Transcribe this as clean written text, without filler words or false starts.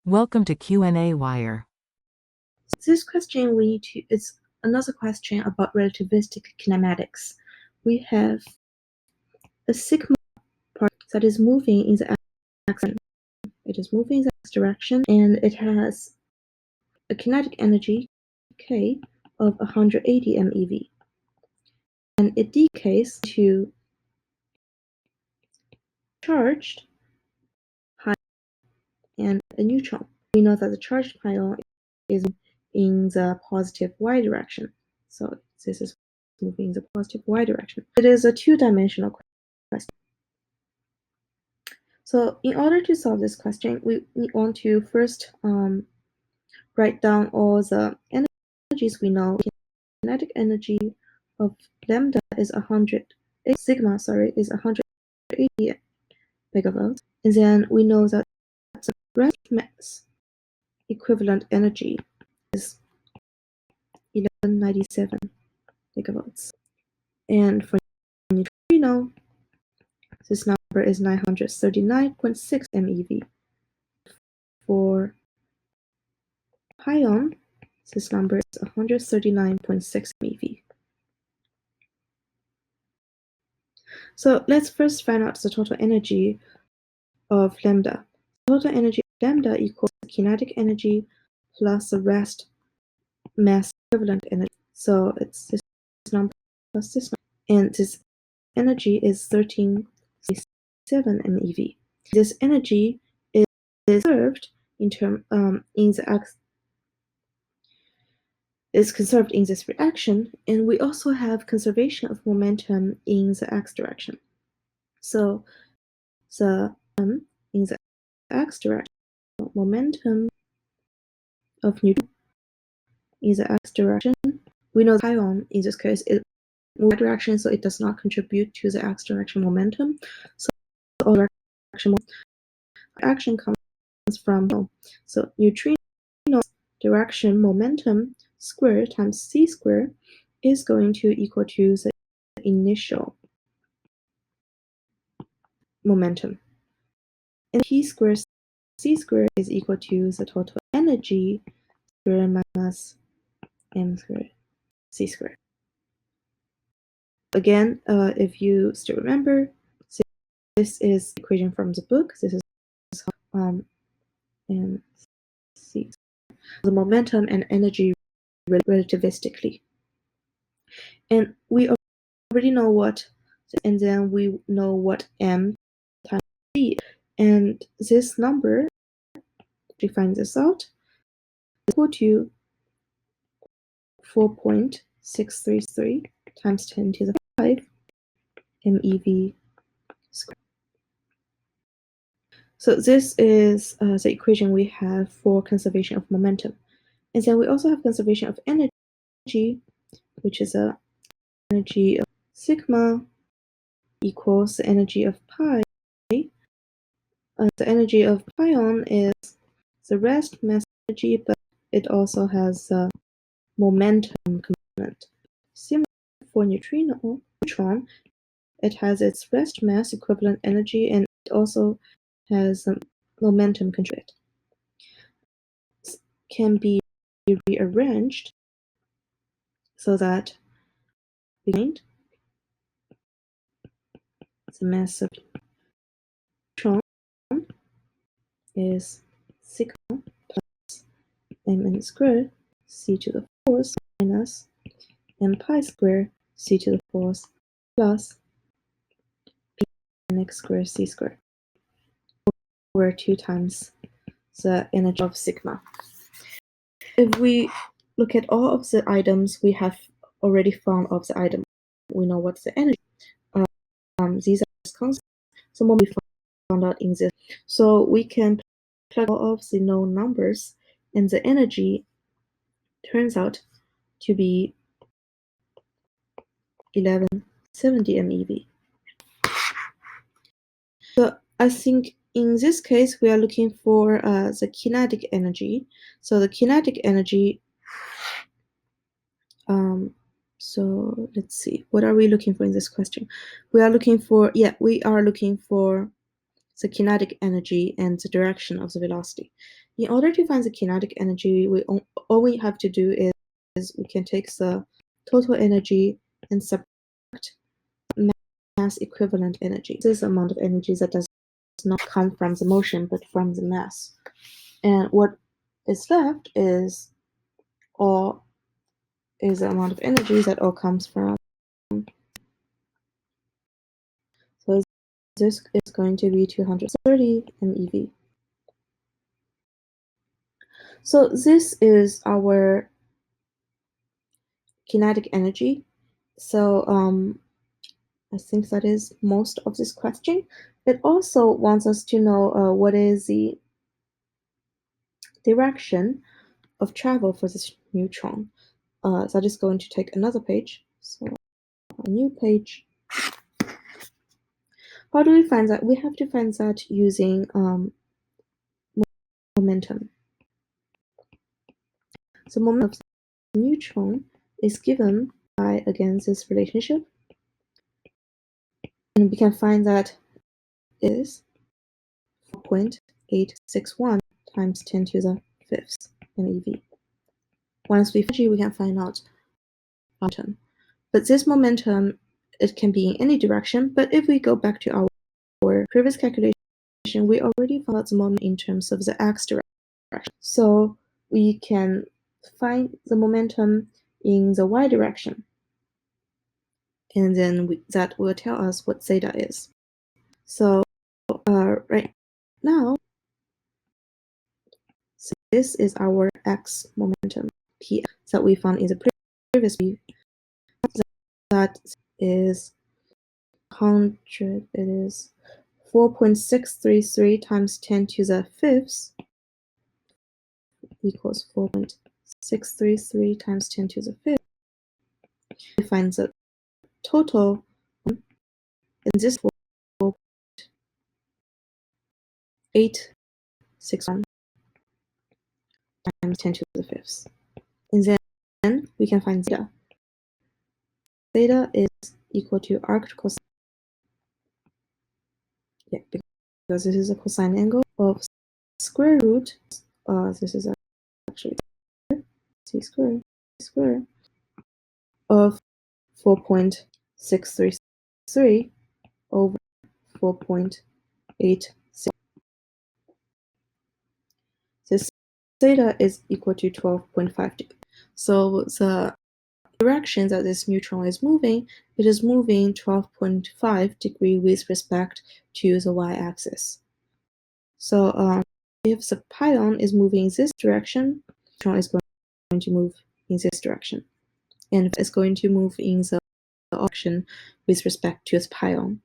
Welcome to qnawire. This question it's another question about relativistic kinematics. We have a sigma part that is moving in the x direction. It is moving in the x direction, and it has a kinetic energy K of 180 MeV. And it decays to charged pion and a neutron. We know that the charged pion is in the positive y direction. So this is moving in the positive y direction. It is a two-dimensional question. So in order to solve this question, we want to first write down all the energies we know. Kinetic energy of lambda is 100, sigma, is 180 megavolts. And then we know that the rest mass equivalent energy is 1197 megavolts. And for neutrino, this number is 939.6 MeV. For pion, this number is 139.6 MeV. So let's first find out the total energy of lambda. Total energy of lambda equals the kinetic energy plus the rest mass equivalent energy. So it's this number plus this number. And this energy is 1367 MeV. This energy is conserved in is conserved in this reaction, and we also have conservation of momentum in the x direction. So the in the x direction, momentum of neutron in the x direction, we know the pion in this case is y direction, so it does not contribute to the x direction momentum. So all direction comes from, so neutrino direction momentum squared times c squared is going to equal to the initial momentum. And p squared c squared is equal to the total energy squared minus m squared c squared. Again, if you still remember, this is the equation from the book. This is and c, the momentum and energy relativistically. And we already know what, and then we know what m times c, and this number, to find this out, is equal to 4.633 times 10 to the 5 MeV squared. So this is the equation we have for conservation of momentum. And then we also have conservation of energy, which is a energy of sigma equals the energy of pi. The energy of pion is the rest mass energy, but it also has a momentum component. Similar for neutron, it has its rest mass equivalent energy, and it also has a momentum contribute. This can be rearranged so that we find the mass of neutron is sigma plus mn squared c to the fourth minus m pi squared c to the fourth plus px squared c squared, where 2 times the energy of sigma. If we look at all of the items we have already found of the item, we know what's the energy. These are just constants. So more we found out in this. So we can plug all of the known numbers, and the energy turns out to be 1170 MeV. So I think in this case we are looking for the kinetic energy. So the kinetic energy, so let's see, what are we looking for in this question? We are looking for the kinetic energy and the direction of the velocity. In order to find the kinetic energy, all we have to do is we can take the total energy and subtract mass equivalent energy. This is the amount of energy that does not come from the motion but from the mass. And what is left is the amount of energy that all comes from. So this is going to be 230 MeV. So this is our kinetic energy. So I think that is most of this question. It also wants us to know what is the direction of travel for this neutron. That is going to take another page. So a new page. How do we find that? We have to find that using momentum. So momentum of the neutron is given by, again, this relationship. And we can find that is 4.861 times 10 to the 5th MeV. Once we find G, we can find out momentum. But this momentum, it can be in any direction. But if we go back to our previous calculation, we already found out the moment in terms of the x direction. So we can find the momentum in the y direction. And then that will tell us what theta is. So right now, so this is our x momentum, p, that we found in the previous view. That is 100. It is 4.633 times 10 to the 5th equals 4.633 times 10 to the 5th. We find the total, and this 4.861 times 10 to the 5th. And then we can find theta. Theta is equal to arc cosine. Yeah, because this is a cosine angle of square root. This is actually c square of 4.633 over 4.86. This theta is equal to 12.5 degrees. So the direction that this neutron is moving, it is moving 12.5 degrees with respect to the y-axis. So if the pion is moving in this direction, the neutron is going to move in this direction. And it's going to move in the direction with respect to its pion.